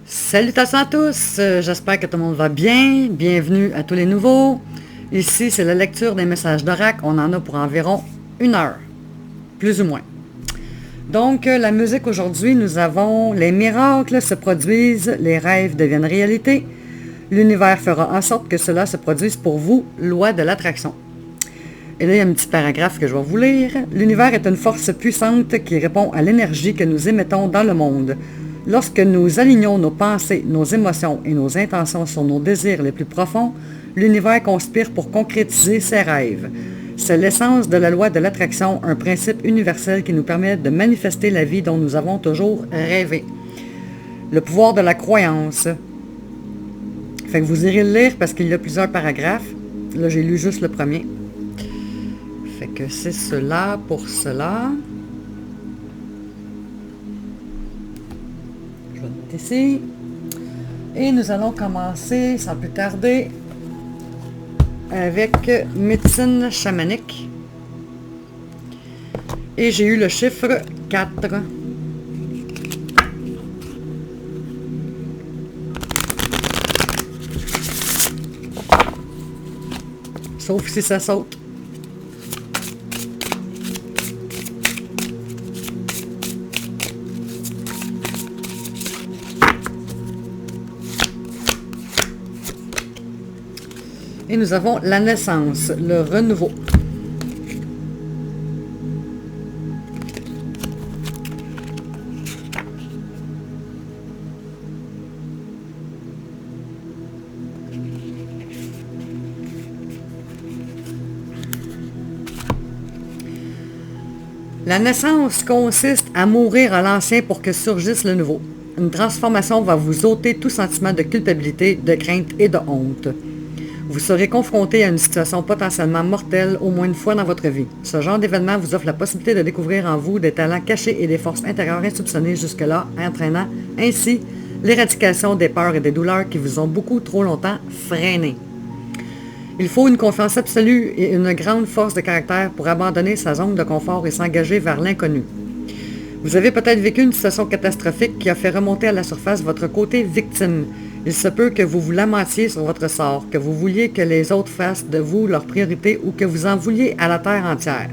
Salutations à tous, j'espère que tout le monde va bien. Bienvenue à tous les nouveaux. Ici, c'est la lecture des messages d'oracle. On en a pour environ 1 heure, plus ou moins. Donc, la musique aujourd'hui, nous avons les miracles se produisent, les rêves deviennent réalité. L'univers fera en sorte que cela se produise pour vous, loi de l'attraction. Et là, il y a un petit paragraphe que je vais vous lire. L'univers est une force puissante qui répond à l'énergie que nous émettons dans le monde. Lorsque nous alignons nos pensées, nos émotions et nos intentions sur nos désirs les plus profonds, l'univers conspire pour concrétiser ses rêves. C'est l'essence de la loi de l'attraction, un principe universel qui nous permet de manifester la vie dont nous avons toujours rêvé. Le pouvoir de la croyance. Fait que vous irez le lire parce qu'il y a plusieurs paragraphes. Là, j'ai lu juste le premier. Fait que c'est cela pour cela. Je vais mettre ici. Et nous allons commencer sans plus tarder avec médecine chamanique. Et j'ai eu le chiffre 4. Sauf si ça saute. Et nous avons la naissance, le renouveau. La naissance consiste à mourir à l'ancien pour que surgisse le nouveau. Une transformation va vous ôter tout sentiment de culpabilité, de crainte et de honte. Vous serez confronté à une situation potentiellement mortelle au moins une fois dans votre vie. Ce genre d'événement vous offre la possibilité de découvrir en vous des talents cachés et des forces intérieures insoupçonnées jusque-là, entraînant ainsi l'éradication des peurs et des douleurs qui vous ont beaucoup trop longtemps freiné. Il faut une confiance absolue et une grande force de caractère pour abandonner sa zone de confort et s'engager vers l'inconnu. Vous avez peut-être vécu une situation catastrophique qui a fait remonter à la surface votre côté victime. Il se peut que vous vous lamentiez sur votre sort, que vous vouliez que les autres fassent de vous leur priorité ou que vous en vouliez à la terre entière.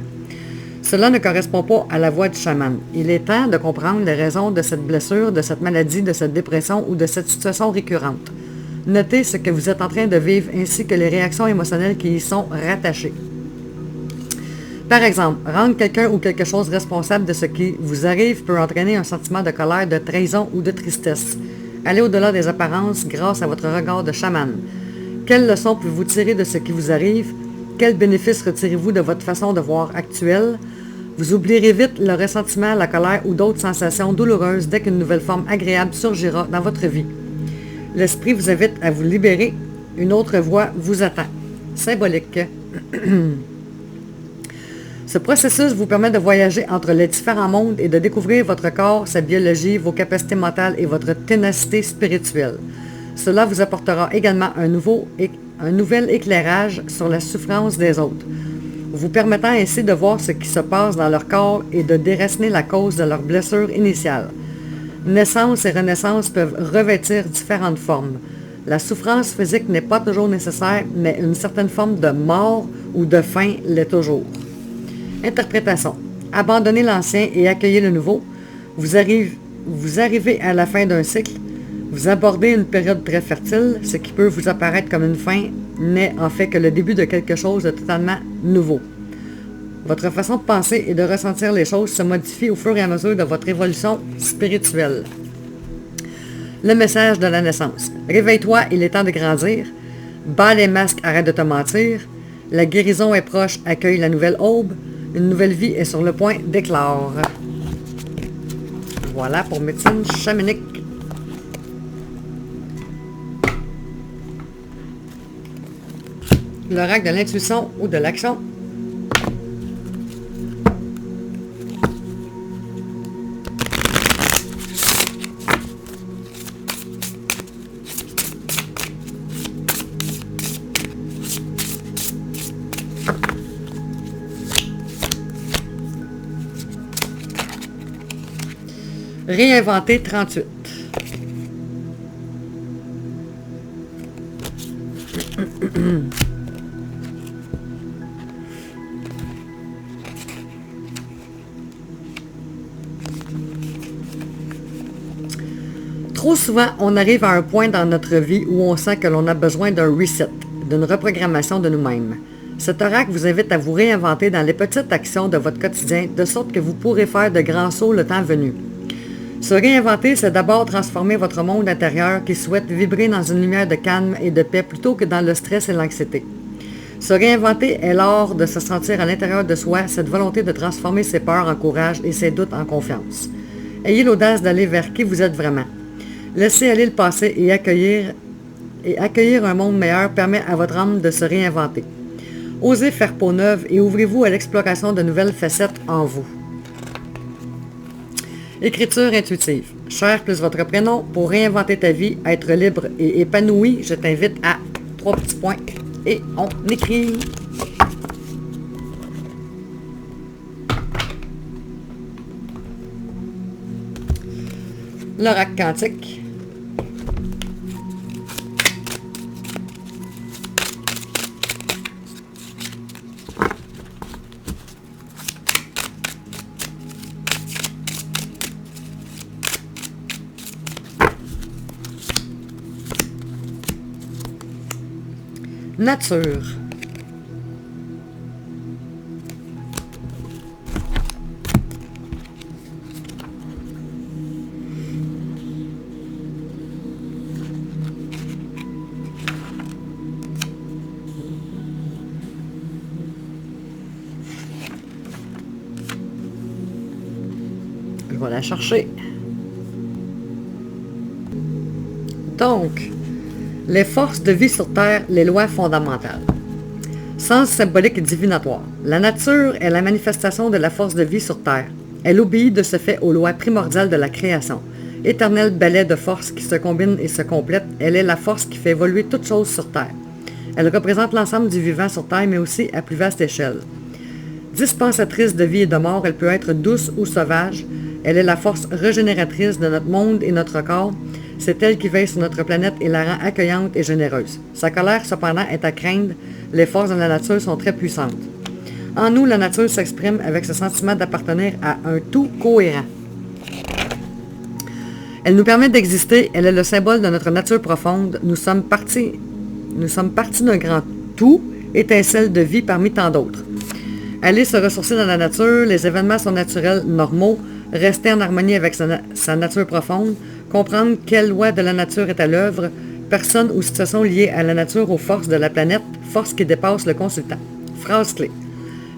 Cela ne correspond pas à la voie du chaman. Il est temps de comprendre les raisons de cette blessure, de cette maladie, de cette dépression ou de cette situation récurrente. Notez ce que vous êtes en train de vivre ainsi que les réactions émotionnelles qui y sont rattachées. Par exemple, rendre quelqu'un ou quelque chose responsable de ce qui vous arrive peut entraîner un sentiment de colère, de trahison ou de tristesse. Allez au-delà des apparences grâce à votre regard de chaman. Quelles leçons pouvez-vous tirer de ce qui vous arrive? Quels bénéfices retirez-vous de votre façon de voir actuelle? Vous oublierez vite le ressentiment, la colère ou d'autres sensations douloureuses dès qu'une nouvelle forme agréable surgira dans votre vie. L'esprit vous invite à vous libérer. Une autre voie vous attend. Symbolique. Ce processus vous permet de voyager entre les différents mondes et de découvrir votre corps, sa biologie, vos capacités mentales et votre ténacité spirituelle. Cela vous apportera également un nouvel éclairage sur la souffrance des autres, vous permettant ainsi de voir ce qui se passe dans leur corps et de déraciner la cause de leur blessure initiale. Naissance et renaissance peuvent revêtir différentes formes. La souffrance physique n'est pas toujours nécessaire, mais une certaine forme de mort ou de fin l'est toujours. Interprétation. Abandonnez l'ancien et accueillez le nouveau. Vous arrivez à la fin d'un cycle. Vous abordez une période très fertile. Ce qui peut vous apparaître comme une fin n'est en fait que le début de quelque chose de totalement nouveau. Votre façon de penser et de ressentir les choses se modifie au fur et à mesure de votre évolution spirituelle. Le message de la naissance. Réveille-toi, il est temps de grandir. Bats les masques, arrête de te mentir. La guérison est proche, accueille la nouvelle aube. Une nouvelle vie est sur le point d'éclore. Voilà pour médecine chamanique. L'oracle de l'intuition ou de l'action. Réinventer 38. Trop souvent, on arrive à un point dans notre vie où on sent que l'on a besoin d'un reset, d'une reprogrammation de nous-mêmes. Cet oracle vous invite à vous réinventer dans les petites actions de votre quotidien, de sorte que vous pourrez faire de grands sauts le temps venu. Se réinventer, c'est d'abord transformer votre monde intérieur qui souhaite vibrer dans une lumière de calme et de paix plutôt que dans le stress et l'anxiété. Se réinventer est l'art de se sentir à l'intérieur de soi, cette volonté de transformer ses peurs en courage et ses doutes en confiance. Ayez l'audace d'aller vers qui vous êtes vraiment. Laissez aller le passé et accueillir un monde meilleur permet à votre âme de se réinventer. Osez faire peau neuve et ouvrez-vous à l'exploration de nouvelles facettes en vous. Écriture intuitive. Cher plus votre prénom, pour réinventer ta vie, être libre et épanoui, je t'invite à 3 petits points et on écrit. L'oracle quantique. Nature. Je vais la chercher. Donc, les forces de vie sur Terre, les lois fondamentales. Sens symbolique et divinatoire. La nature est la manifestation de la force de vie sur Terre. Elle obéit de ce fait aux lois primordiales de la création. Éternel balai de forces qui se combinent et se complètent, elle est la force qui fait évoluer toutes choses sur Terre. Elle représente l'ensemble du vivant sur Terre, mais aussi à plus vaste échelle. Dispensatrice de vie et de mort, elle peut être douce ou sauvage. Elle est la force régénératrice de notre monde et notre corps. C'est elle qui veille sur notre planète et la rend accueillante et généreuse. Sa colère, cependant, est à craindre. Les forces de la nature sont très puissantes. En nous, la nature s'exprime avec ce sentiment d'appartenir à un tout cohérent. Elle nous permet d'exister. Elle est le symbole de notre nature profonde. Nous sommes partis d'un grand tout, étincelle de vie parmi tant d'autres. Aller se ressourcer dans la nature, les événements sont naturels, normaux, rester en harmonie avec sa nature profonde, comprendre quelle loi de la nature est à l'œuvre, personne ou situation liée à la nature aux forces de la planète, force qui dépasse le consultant. Phrase clé.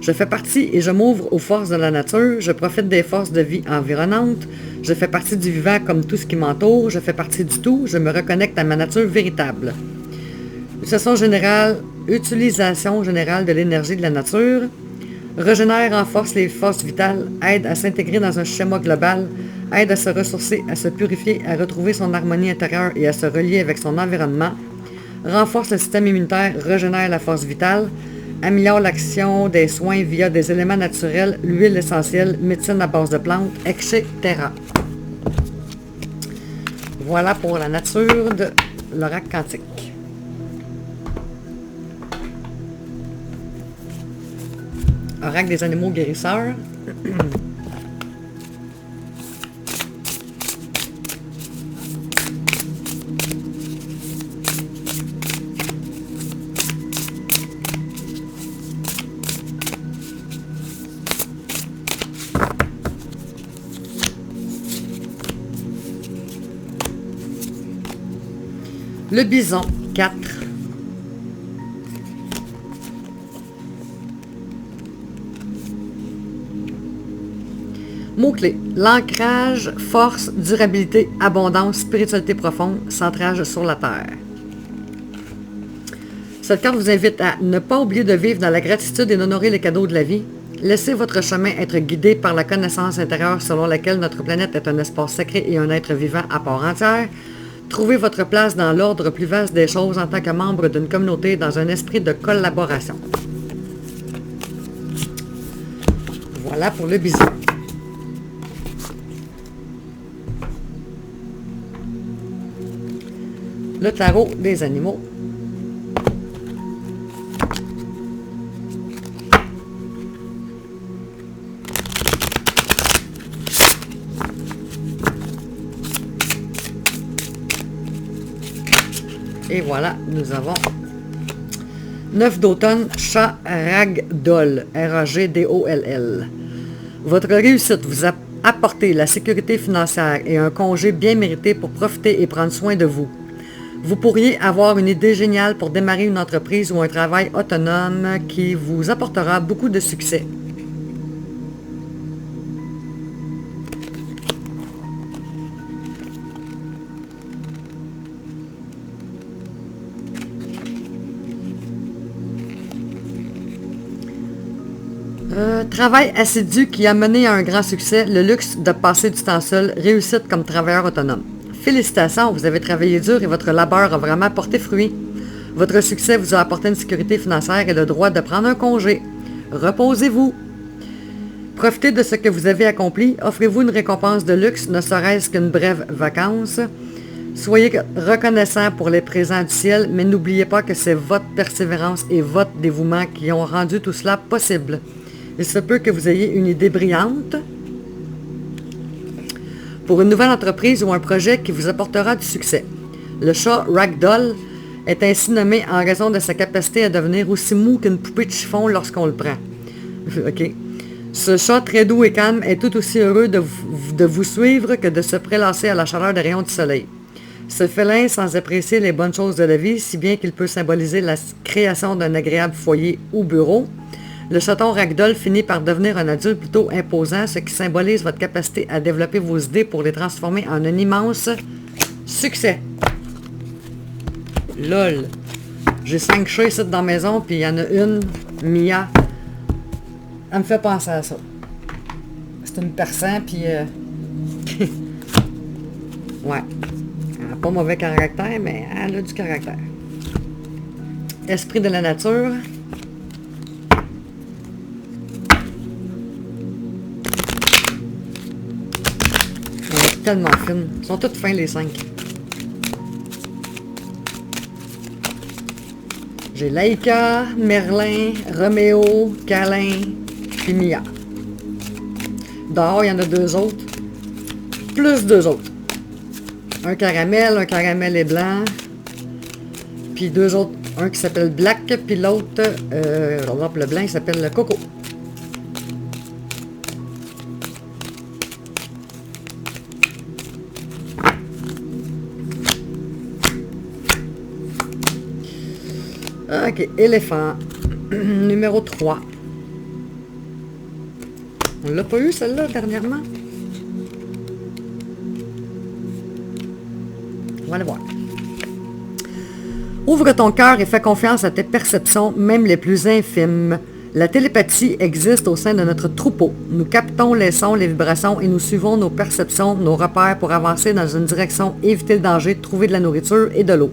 Je fais partie et je m'ouvre aux forces de la nature, je profite des forces de vie environnantes, je fais partie du vivant comme tout ce qui m'entoure, je fais partie du tout, je me reconnecte à ma nature véritable. Utilisation générale de l'énergie de la nature, régénère, renforce les forces vitales, aide à s'intégrer dans un schéma global, aide à se ressourcer, à se purifier, à retrouver son harmonie intérieure et à se relier avec son environnement, renforce le système immunitaire, régénère la force vitale, améliore l'action des soins via des éléments naturels, l'huile essentielle, médecine à base de plantes, etc. Voilà pour la nature de l'oracle quantique. Oracle des animaux guérisseurs. Le bison, 4. Mots-clés. L'ancrage, force, durabilité, abondance, spiritualité profonde, centrage sur la terre. Cette carte vous invite à ne pas oublier de vivre dans la gratitude et d'honorer les cadeaux de la vie. Laissez votre chemin être guidé par la connaissance intérieure selon laquelle notre planète est un espace sacré et un être vivant à part entière. Trouvez votre place dans l'ordre plus vaste des choses en tant que membre d'une communauté dans un esprit de collaboration. Voilà pour le bison. Le tarot des animaux. Et voilà, nous avons 9 d'automne, chat Ragdoll, R-A-G-D-O-L-L. Votre réussite vous a apporté la sécurité financière et un congé bien mérité pour profiter et prendre soin de vous. Vous pourriez avoir une idée géniale pour démarrer une entreprise ou un travail autonome qui vous apportera beaucoup de succès. Travail assidu qui a mené à un grand succès, le luxe de passer du temps seul, réussite comme travailleur autonome. Félicitations, vous avez travaillé dur et votre labeur a vraiment porté fruit. Votre succès vous a apporté une sécurité financière et le droit de prendre un congé. Reposez-vous. Profitez de ce que vous avez accompli. Offrez-vous une récompense de luxe, ne serait-ce qu'une brève vacance. Soyez reconnaissant pour les présents du ciel, mais n'oubliez pas que c'est votre persévérance et votre dévouement qui ont rendu tout cela possible. Il se peut que vous ayez une idée brillante pour une nouvelle entreprise ou un projet qui vous apportera du succès. Le chat Ragdoll est ainsi nommé en raison de sa capacité à devenir aussi mou qu'une poupée de chiffon lorsqu'on le prend. OK. Ce chat très doux et calme est tout aussi heureux de vous suivre que de se prélasser à la chaleur des rayons du soleil. Ce félin, sans apprécier les bonnes choses de la vie, si bien qu'il peut symboliser la création d'un agréable foyer ou bureau, le chaton Ragdoll finit par devenir un adulte plutôt imposant, ce qui symbolise votre capacité à développer vos idées pour les transformer en un immense succès. Lol. J'ai 5 chats ici dans la maison, puis il y en a une, Mia. Elle me fait penser à ça. C'est une persan, puis... ouais. Elle n'a pas mauvais caractère, mais elle a du caractère. Esprit de la nature. Tellement fines. Ils sont toutes fins les 5. J'ai Laïka, Merlin, Roméo, Câlin, puis Mia. Dehors, il y en a 2 autres. Plus 2 autres. Un caramel et blanc. Puis 2 autres. Un qui s'appelle Black, puis l'autre, le blanc, il s'appelle le Coco. OK, éléphant. Numéro 3. On l'a pas eu, celle-là, dernièrement? On va le voir. Ouvre ton cœur et fais confiance à tes perceptions, même les plus infimes. La télépathie existe au sein de notre troupeau. Nous captons les sons, les vibrations et nous suivons nos perceptions, nos repères pour avancer dans une direction, éviter le danger, trouver de la nourriture et de l'eau.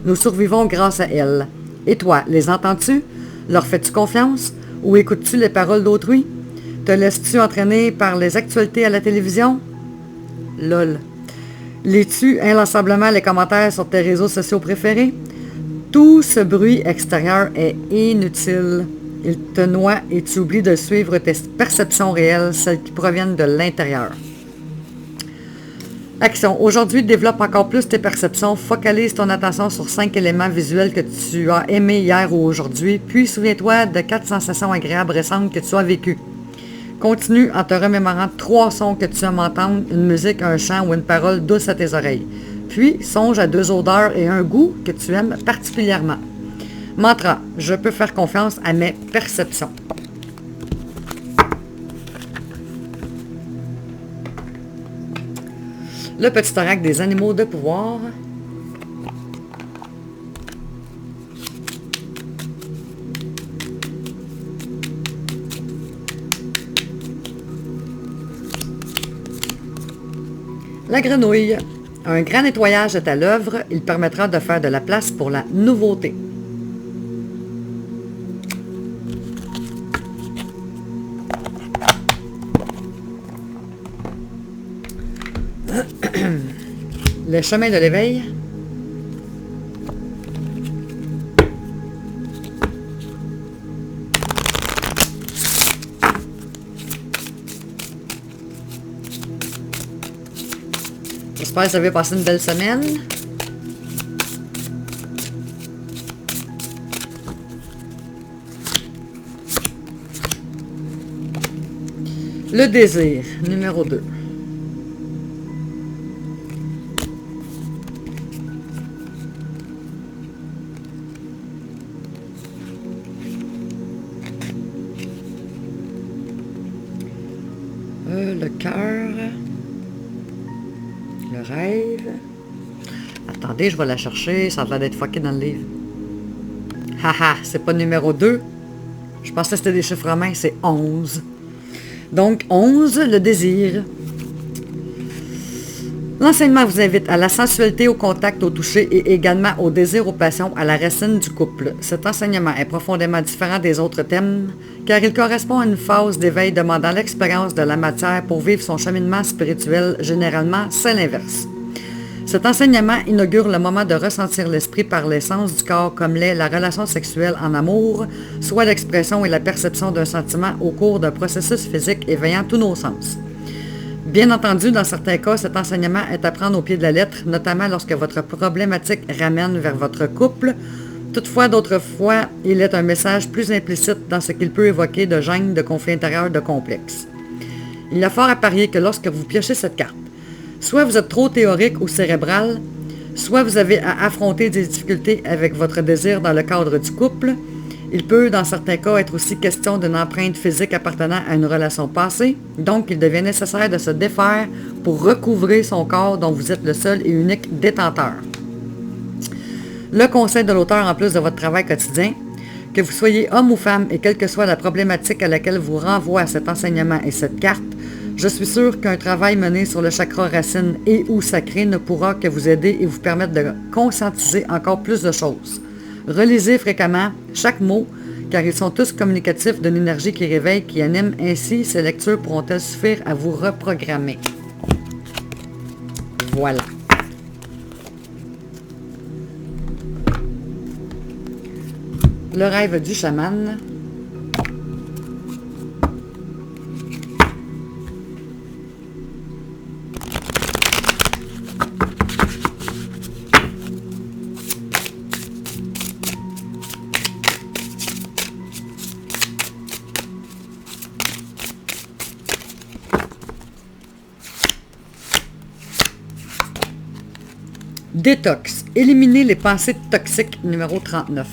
Nous survivons grâce à elles. Et toi, les entends-tu? Leur fais-tu confiance? Ou écoutes-tu les paroles d'autrui? Te laisses-tu entraîner par les actualités à la télévision? Lol. Lis-tu inlassablement les commentaires sur tes réseaux sociaux préférés? Tout ce bruit extérieur est inutile. Il te noie et tu oublies de suivre tes perceptions réelles, celles qui proviennent de l'intérieur. Action. Aujourd'hui, développe encore plus tes perceptions. Focalise ton attention sur 5 éléments visuels que tu as aimés hier ou aujourd'hui. Puis, souviens-toi de 4 sensations agréables récentes que tu as vécues. Continue en te remémorant 3 sons que tu aimes entendre, une musique, un chant ou une parole douce à tes oreilles. Puis, songe à 2 odeurs et un goût que tu aimes particulièrement. Mantra. Je peux faire confiance à mes perceptions. Le petit oracle des animaux de pouvoir. La grenouille. Un grand nettoyage est à l'œuvre. Il permettra de faire de la place pour la nouveauté. Le chemin de l'éveil. J'espère que vous avez passé une belle semaine. Le désir, numéro 2. Le cœur. Le rêve. Attendez, je vais la chercher. Ça a l'air d'être fucké dans le livre. Haha, c'est pas numéro 2. Je pensais que c'était des chiffres romains. C'est 11. Donc, 11, le désir. L'enseignement vous invite à la sensualité, au contact, au toucher et également au désir, aux passions, à la racine du couple. Cet enseignement est profondément différent des autres thèmes car il correspond à une phase d'éveil demandant l'expérience de la matière pour vivre son cheminement spirituel. Généralement, c'est l'inverse. Cet enseignement inaugure le moment de ressentir l'esprit par l'essence du corps comme l'est la relation sexuelle en amour, soit l'expression et la perception d'un sentiment au cours d'un processus physique éveillant tous nos sens. Bien entendu, dans certains cas, cet enseignement est à prendre au pied de la lettre, notamment lorsque votre problématique ramène vers votre couple. Toutefois, d'autres fois, il est un message plus implicite dans ce qu'il peut évoquer de gêne, de conflit intérieur, de complexe. Il y a fort à parier que lorsque vous piochez cette carte, soit vous êtes trop théorique ou cérébral, soit vous avez à affronter des difficultés avec votre désir dans le cadre du couple. Il peut, dans certains cas, être aussi question d'une empreinte physique appartenant à une relation passée, donc il devient nécessaire de se défaire pour recouvrer son corps dont vous êtes le seul et unique détenteur. Le conseil de l'auteur, en plus de votre travail quotidien, que vous soyez homme ou femme et quelle que soit la problématique à laquelle vous renvoie cet enseignement et cette carte, je suis sûr qu'un travail mené sur le chakra racine et ou sacré ne pourra que vous aider et vous permettre de conscientiser encore plus de choses. Relisez fréquemment chaque mot, car ils sont tous communicatifs d'une énergie qui réveille, qui anime. Ainsi, ces lectures pourront-elles suffire à vous reprogrammer. Voilà. Le rêve du chaman. Détox. Éliminer les pensées toxiques, numéro 39.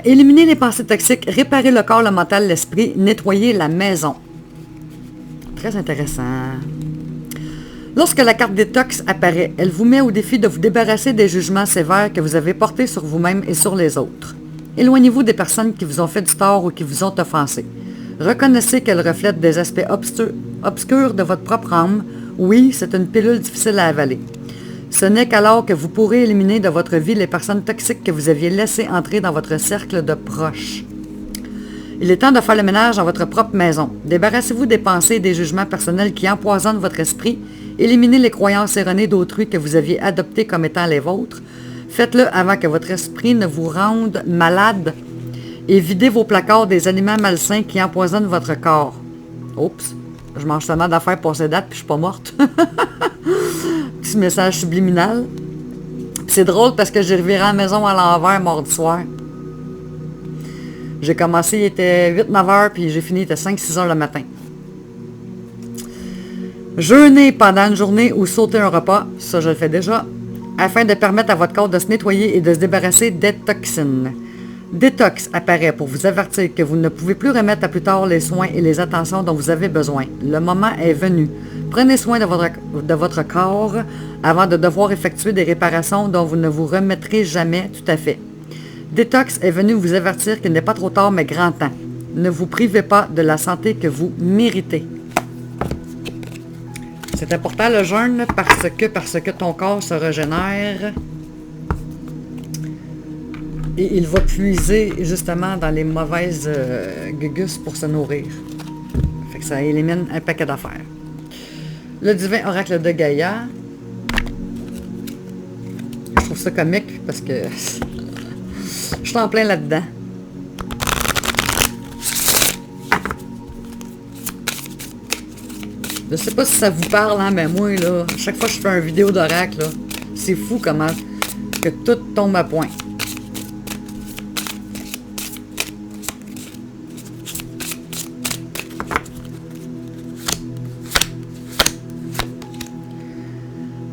Éliminer les pensées toxiques, réparer le corps, le mental, l'esprit, nettoyer la maison. Très intéressant. Lorsque la carte détox apparaît, elle vous met au défi de vous débarrasser des jugements sévères que vous avez portés sur vous-même et sur les autres. Éloignez-vous des personnes qui vous ont fait du tort ou qui vous ont offensé. Reconnaissez qu'elles reflètent des aspects obscurs de votre propre âme. Oui, c'est une pilule difficile à avaler. Ce n'est qu'alors que vous pourrez éliminer de votre vie les personnes toxiques que vous aviez laissées entrer dans votre cercle de proches. Il est temps de faire le ménage dans votre propre maison. Débarrassez-vous des pensées et des jugements personnels qui empoisonnent votre esprit. Éliminez les croyances erronées d'autrui que vous aviez adoptées comme étant les vôtres. Faites-le avant que votre esprit ne vous rende malade et videz vos placards des aliments malsains qui empoisonnent votre corps. Oups, je mange seulement d'affaires pour ces dates puis je suis pas morte. Petit message subliminal. C'est drôle parce que j'ai reviré à la maison à l'envers mardi soir. J'ai commencé, il était 8-9 heures puis j'ai fini, il était 5-6 heures le matin. Jeûner pendant une journée ou sauter un repas, ça je le fais déjà, afin de permettre à votre corps de se nettoyer et de se débarrasser des toxines. Détox apparaît pour vous avertir que vous ne pouvez plus remettre à plus tard les soins et les attentions dont vous avez besoin. Le moment est venu. Prenez soin de votre corps avant de devoir effectuer des réparations dont vous ne vous remettrez jamais tout à fait. Détox est venu vous avertir qu'il n'est pas trop tard mais grand temps. Ne vous privez pas de la santé que vous méritez. C'est important le jeûne parce que ton corps se régénère et il va puiser justement dans les mauvaises gugus pour se nourrir. Fait que ça élimine un paquet d'affaires. Le divin oracle de Gaïa. Je trouve ça comique parce que je suis en plein là-dedans. Je sais pas si ça vous parle, hein, mais moi, là, à chaque fois que je fais une vidéo d'oracle, là, c'est fou comment que tout tombe à point.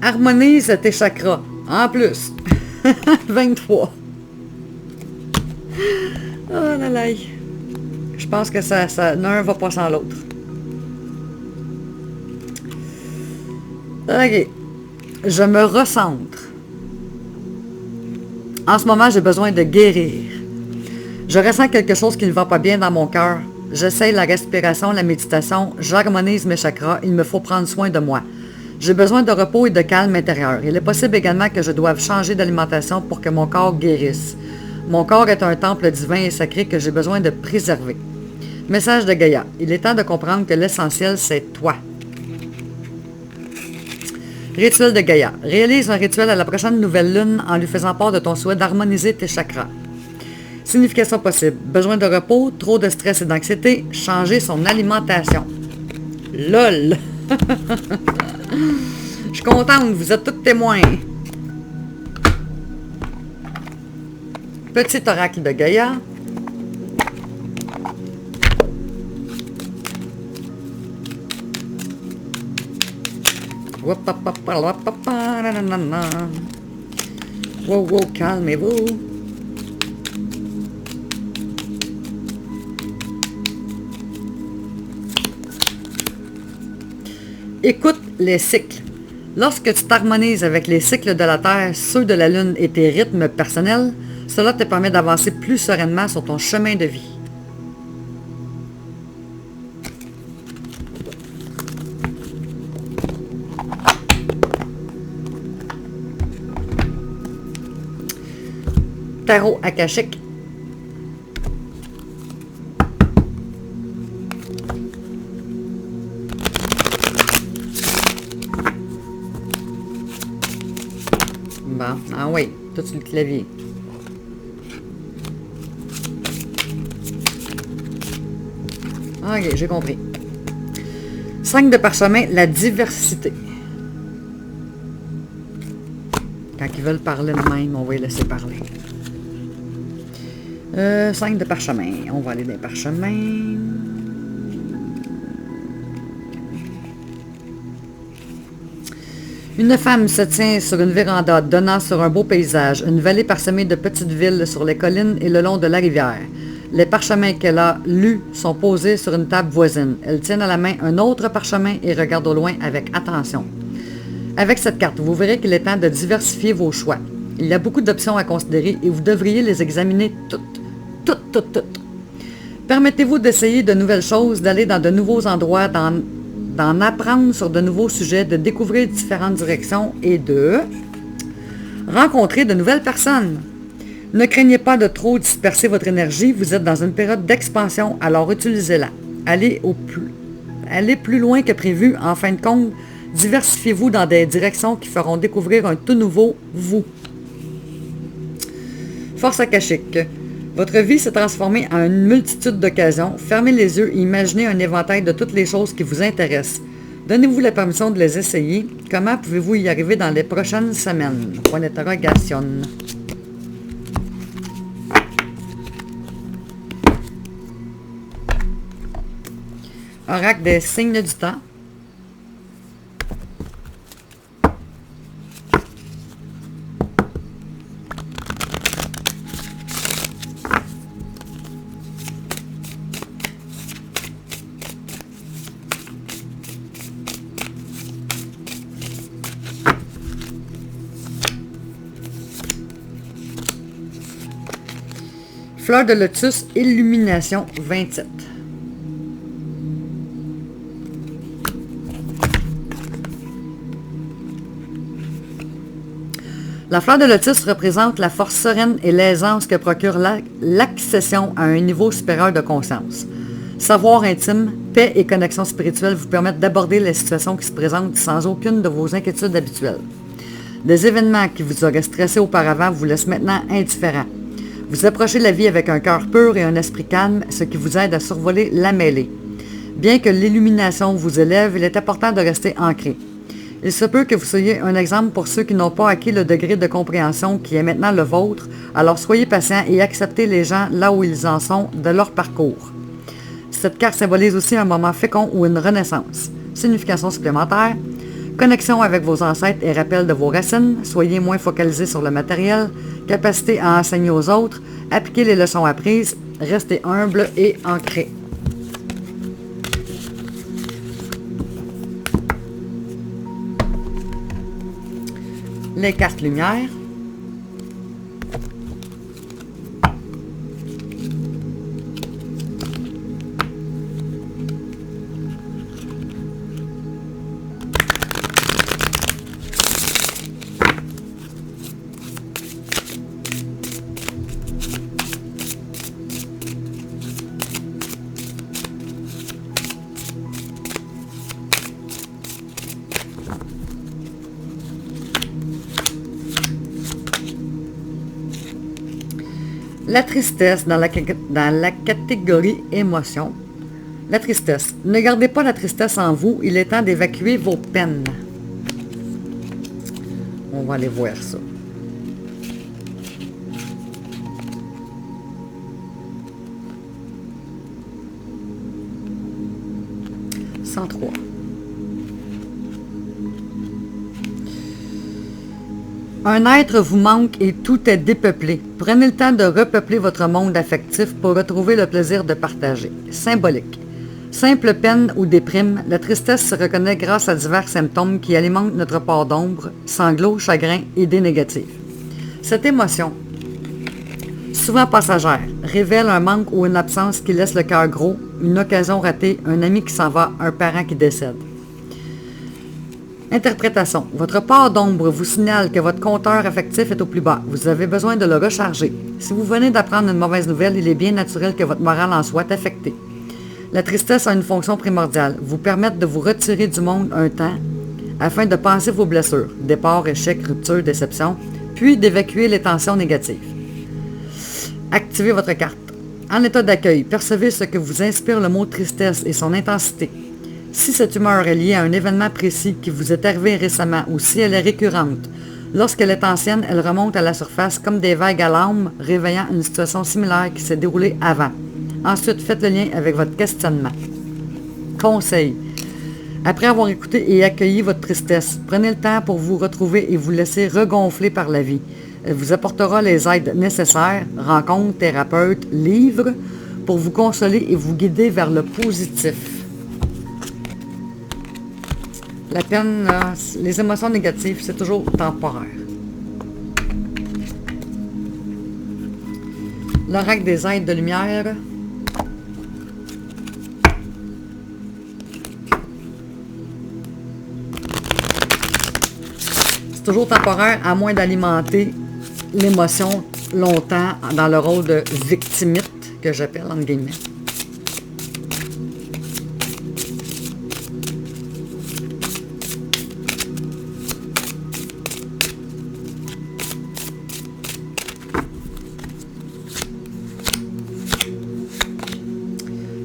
Harmonise tes chakras. En plus. 23. Oh là là. Je pense que ça l'un va pas sans l'autre. Ok. Je me recentre. En ce moment, j'ai besoin de guérir. Je ressens quelque chose qui ne va pas bien dans mon cœur. J'essaye la respiration, la méditation. J'harmonise mes chakras. Il me faut prendre soin de moi. J'ai besoin de repos et de calme intérieur. Il est possible également que je doive changer d'alimentation pour que mon corps guérisse. Mon corps est un temple divin et sacré que j'ai besoin de préserver. Message de Gaïa. Il est temps de comprendre que l'essentiel, c'est toi. Rituel de Gaïa. Réalise un rituel à la prochaine nouvelle lune en lui faisant part de ton souhait d'harmoniser tes chakras. Signification possible. Besoin de repos, trop de stress et d'anxiété, changer son alimentation. LOL! Je suis contente, vous êtes tous témoins. Petit oracle de Gaïa. Wow, wow, calmez-vous. Écoute les cycles. Lorsque tu t'harmonises avec les cycles de la Terre, ceux de la Lune et tes rythmes personnels, cela te permet d'avancer plus sereinement sur ton chemin de vie. Tarot akashique. Bon, ah oui, tout sur le clavier. Ok, j'ai compris. 5 de parchemin, la diversité. Quand ils veulent parler de même, on va les laisser parler. 5 de parchemin. On va aller dans les parchemins. Une femme se tient sur une véranda donnant sur un beau paysage, une vallée parsemée de petites villes sur les collines et le long de la rivière. Les parchemins qu'elle a lus sont posés sur une table voisine. Elle tient à la main un autre parchemin et regarde au loin avec attention. Avec cette carte, vous verrez qu'il est temps de diversifier vos choix. Il y a beaucoup d'options à considérer et vous devriez les examiner toutes. Permettez-vous d'essayer de nouvelles choses, d'aller dans de nouveaux endroits, d'en apprendre sur de nouveaux sujets, de découvrir différentes directions et de rencontrer de nouvelles personnes. Ne craignez pas de trop disperser votre énergie, vous êtes dans une période d'expansion, alors utilisez-la. Allez plus loin que prévu, en fin de compte, diversifiez-vous dans des directions qui feront découvrir un tout nouveau vous. Force akashique. Votre vie s'est transformée en une multitude d'occasions. Fermez les yeux et imaginez un éventail de toutes les choses qui vous intéressent. Donnez-vous la permission de les essayer. Comment pouvez-vous y arriver dans les prochaines semaines? Point d'interrogation. Oracle des signes du temps. Fleur de lotus, illumination 27. La fleur de lotus représente la force sereine et l'aisance que procure l'accession à un niveau supérieur de conscience. Savoir intime, paix et connexion spirituelle vous permettent d'aborder les situations qui se présentent sans aucune de vos inquiétudes habituelles. Des événements qui vous auraient stressé auparavant vous laissent maintenant indifférents. Vous approchez la vie avec un cœur pur et un esprit calme, ce qui vous aide à survoler la mêlée. Bien que l'illumination vous élève, il est important de rester ancré. Il se peut que vous soyez un exemple pour ceux qui n'ont pas acquis le degré de compréhension qui est maintenant le vôtre, alors soyez patient et acceptez les gens là où ils en sont de leur parcours. Cette carte symbolise aussi un moment fécond ou une renaissance. Signification supplémentaire, connexion avec vos ancêtres et rappel de vos racines, soyez moins focalisés sur le matériel, capacité à enseigner aux autres, appliquez les leçons apprises, restez humble et ancré. Les cartes lumière. La tristesse dans la catégorie émotion. La tristesse. Ne gardez pas la tristesse en vous, il est temps d'évacuer vos peines. On va aller voir ça. « 103. Un être vous manque et tout est dépeuplé. Prenez le temps de repeupler votre monde affectif pour retrouver le plaisir de partager. Symbolique. Simple peine ou déprime, la tristesse se reconnaît grâce à divers symptômes qui alimentent notre part d'ombre, sanglots, chagrins, idées négatives. Cette émotion, souvent passagère, révèle un manque ou une absence qui laisse le cœur gros, une occasion ratée, un ami qui s'en va, un parent qui décède. Interprétation. Votre part d'ombre vous signale que votre compteur affectif est au plus bas. Vous avez besoin de le recharger. Si vous venez d'apprendre une mauvaise nouvelle, il est bien naturel que votre morale en soit affectée. La tristesse a une fonction primordiale, vous permettre de vous retirer du monde un temps afin de penser vos blessures, départ, échec, rupture, déception, puis d'évacuer les tensions négatives. Activez votre carte. En état d'accueil, percevez ce que vous inspire le mot tristesse et son intensité. Si cette humeur est liée à un événement précis qui vous est arrivé récemment ou si elle est récurrente, lorsqu'elle est ancienne, elle remonte à la surface comme des vagues à l'âme, réveillant une situation similaire qui s'est déroulée avant. Ensuite, faites le lien avec votre questionnement. Conseil. Après avoir écouté et accueilli votre tristesse, prenez le temps pour vous retrouver et vous laisser regonfler par la vie. Elle vous apportera les aides nécessaires, rencontres, thérapeutes, livres, pour vous consoler et vous guider vers le positif. La peine, les émotions négatives, c'est toujours temporaire. L'oracle des aides de lumière. C'est toujours temporaire, à moins d'alimenter l'émotion longtemps dans le rôle de victimite, que j'appelle entre guillemets.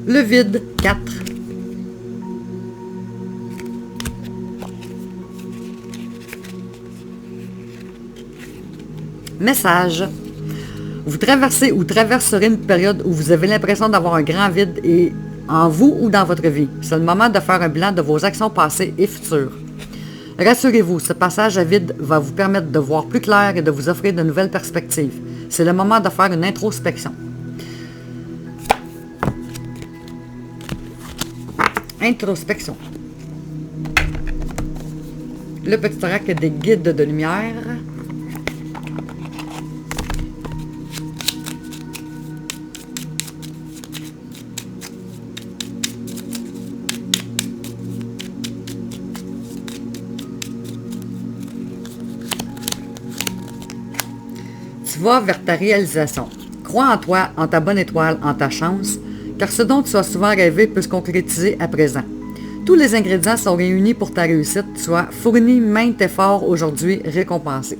Le vide, 4. Message. Vous traversez ou traverserez une période où vous avez l'impression d'avoir un grand vide et en vous ou dans votre vie. C'est le moment de faire un bilan de vos actions passées et futures. Rassurez-vous, ce passage à vide va vous permettre de voir plus clair et de vous offrir de nouvelles perspectives. C'est le moment de faire une introspection. Introspection. Le petit oracle des guides de lumière. Tu vas vers ta réalisation. Crois en toi, en ta bonne étoile, en ta chance, car ce dont tu as souvent rêvé peut se concrétiser à présent. Tous les ingrédients sont réunis pour ta réussite, soit fourni maintes efforts aujourd'hui récompensés.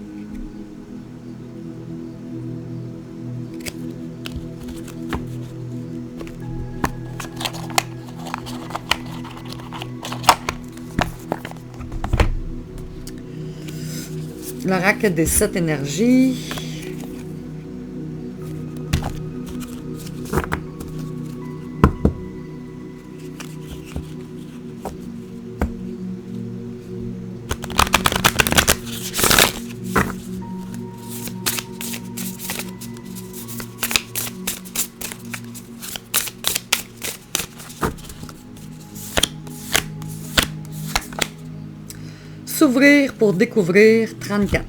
L'oracle des 7 énergies. S'ouvrir pour découvrir 34.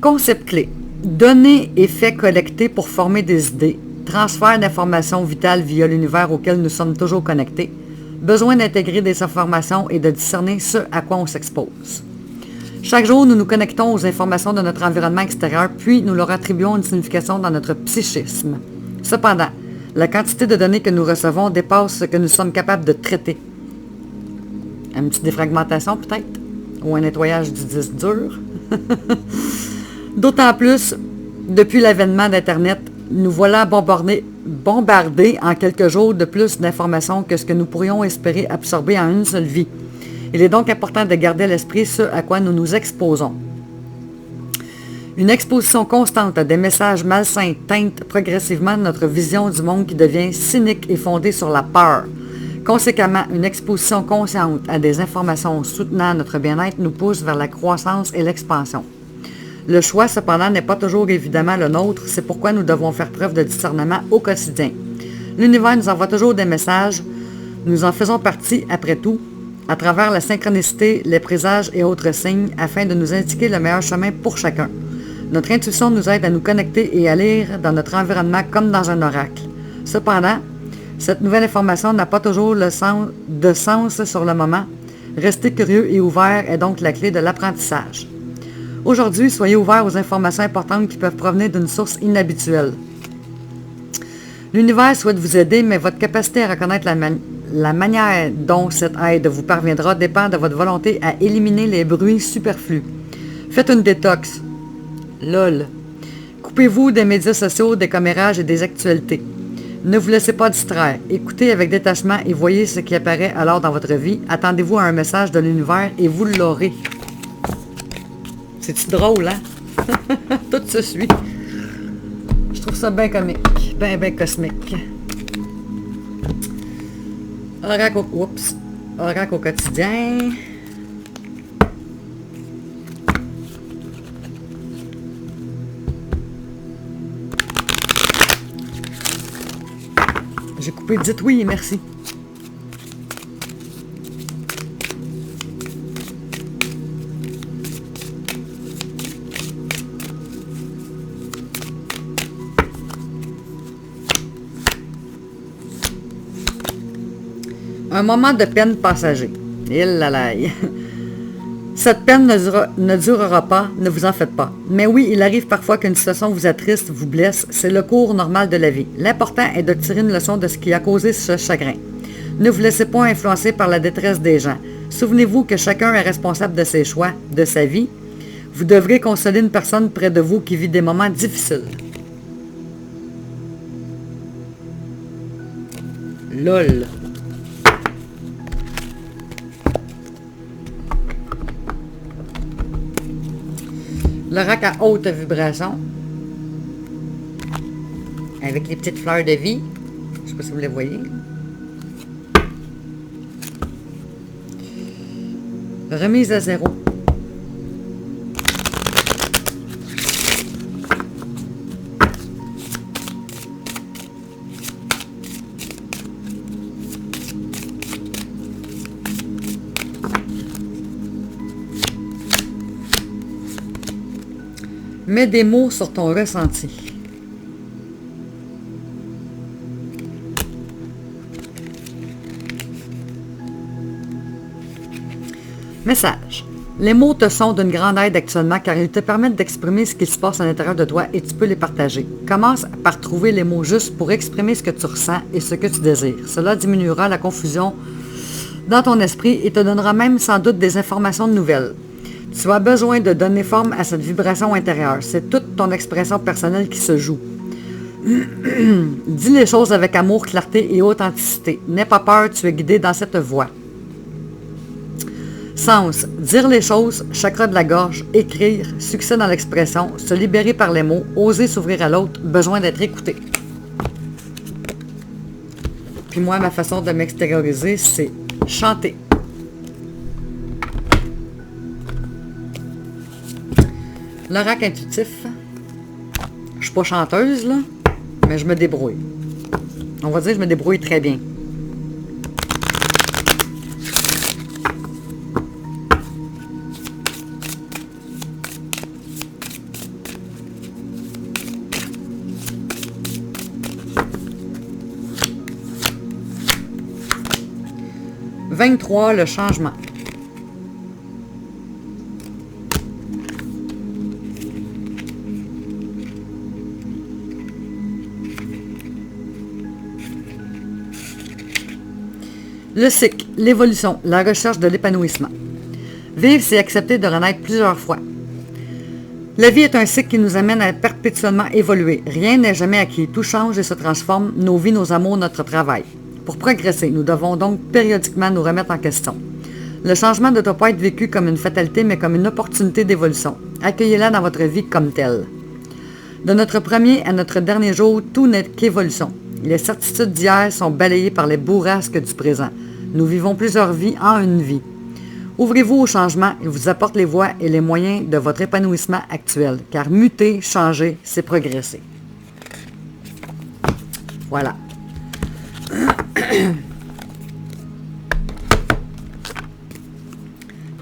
Concept clé. Données et faits collectés pour former des idées. Transfert d'informations vitales via l'univers auquel nous sommes toujours connectés. Besoin d'intégrer des informations et de discerner ce à quoi on s'expose. Chaque jour, nous nous connectons aux informations de notre environnement extérieur, puis nous leur attribuons une signification dans notre psychisme. Cependant, la quantité de données que nous recevons dépasse ce que nous sommes capables de traiter. Une petite défragmentation peut-être? Ou un nettoyage du disque dur? D'autant plus, depuis l'avènement d'Internet, nous voilà bombardés en quelques jours de plus d'informations que ce que nous pourrions espérer absorber en une seule vie. Il est donc important de garder à l'esprit ce à quoi nous nous exposons. Une exposition constante à des messages malsains teinte progressivement notre vision du monde qui devient cynique et fondée sur la peur. Conséquemment, une exposition consciente à des informations soutenant notre bien-être nous pousse vers la croissance et l'expansion. Le choix, cependant, n'est pas toujours évidemment le nôtre, c'est pourquoi nous devons faire preuve de discernement au quotidien. L'univers nous envoie toujours des messages, nous en faisons partie après tout, à travers la synchronicité, les présages et autres signes, afin de nous indiquer le meilleur chemin pour chacun. Notre intuition nous aide à nous connecter et à lire dans notre environnement comme dans un oracle. Cependant, cette nouvelle information n'a pas toujours de sens sur le moment. Rester curieux et ouvert est donc la clé de l'apprentissage. Aujourd'hui, soyez ouverts aux informations importantes qui peuvent provenir d'une source inhabituelle. L'univers souhaite vous aider, mais votre capacité à reconnaître la manière dont cette aide vous parviendra dépend de votre volonté à éliminer les bruits superflus. Faites une détox. LOL. Coupez-vous des médias sociaux, des commérages et des actualités. Ne vous laissez pas distraire. Écoutez avec détachement et voyez ce qui apparaît alors dans votre vie. Attendez-vous à un message de l'univers et vous l'aurez. C'est-tu drôle, hein? Tout se suit. Je trouve ça bien comique. Bien cosmique. Oracle au quotidien. J'ai coupé, dites oui, merci. Un moment de peine passager. Il la laille. Cette peine ne durera pas, ne vous en faites pas. Mais oui, il arrive parfois qu'une situation vous attriste, vous blesse. C'est le cours normal de la vie. L'important est de tirer une leçon de ce qui a causé ce chagrin. Ne vous laissez pas influencer par la détresse des gens. Souvenez-vous que chacun est responsable de ses choix, de sa vie. Vous devrez consoler une personne près de vous qui vit des moments difficiles. LOL. L'oracle à haute vibration. Avec les petites fleurs de vie. Je ne sais pas si vous les voyez. Remise à zéro. Mets des mots sur ton ressenti. Message. Les mots te sont d'une grande aide actuellement car ils te permettent d'exprimer ce qui se passe à l'intérieur de toi et tu peux les partager. Commence par trouver les mots justes pour exprimer ce que tu ressens et ce que tu désires. Cela diminuera la confusion dans ton esprit et te donnera même sans doute des informations nouvelles. Tu as besoin de donner forme à cette vibration intérieure. C'est toute ton expression personnelle qui se joue. Dis les choses avec amour, clarté et authenticité. N'aie pas peur, tu es guidé dans cette voie. Sens, dire les choses, chakra de la gorge, écrire, succès dans l'expression, se libérer par les mots, oser s'ouvrir à l'autre, besoin d'être écouté. Puis moi, ma façon de m'extérioriser, c'est chanter. L'oracle intuitif. Je suis pas chanteuse, là, mais je me débrouille. On va dire que je me débrouille très bien. « 23, le changement. » Le cycle, l'évolution, la recherche de l'épanouissement. Vivre, c'est accepter de renaître plusieurs fois. La vie est un cycle qui nous amène à perpétuellement évoluer. Rien n'est jamais acquis, tout change et se transforme, nos vies, nos amours, notre travail. Pour progresser, nous devons donc périodiquement nous remettre en question. Le changement ne doit pas être vécu comme une fatalité, mais comme une opportunité d'évolution. Accueillez-la dans votre vie comme telle. De notre premier à notre dernier jour, tout n'est qu'évolution. Les certitudes d'hier sont balayées par les bourrasques du présent. Nous vivons plusieurs vies en une vie. Ouvrez-vous au changement, il vous apporte les voies et les moyens de votre épanouissement actuel, car muter, changer, c'est progresser. Voilà.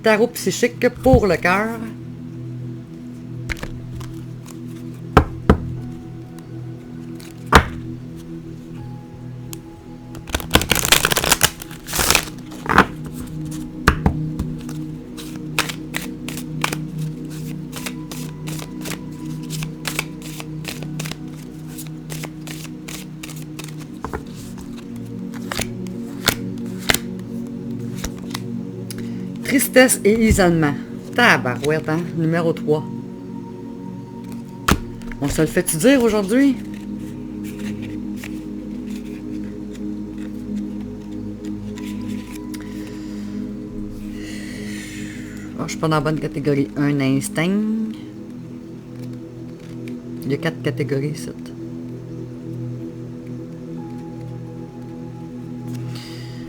Tarot psychique pour le cœur. Tristesse et isolement. Tabarouette, hein? Numéro 3. On se le fait-tu dire aujourd'hui? Oh, je suis pas dans la bonne catégorie. Un instinct. Il y a 4 catégories ici.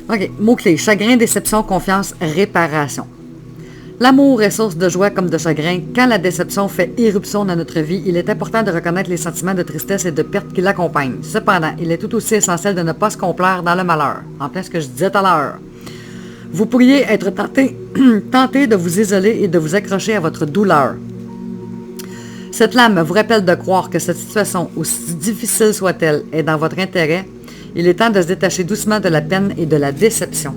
OK. Mots-clés. Chagrin, déception, confiance, réparation. L'amour est source de joie comme de chagrin. Quand la déception fait éruption dans notre vie, il est important de reconnaître les sentiments de tristesse et de perte qui l'accompagnent. Cependant, il est tout aussi essentiel de ne pas se complaire dans le malheur. En plein ce que je disais tout à l'heure. Vous pourriez être tenté de vous isoler et de vous accrocher à votre douleur. Cette lame vous rappelle de croire que cette situation, aussi difficile soit-elle, est dans votre intérêt. Il est temps de se détacher doucement de la peine et de la déception.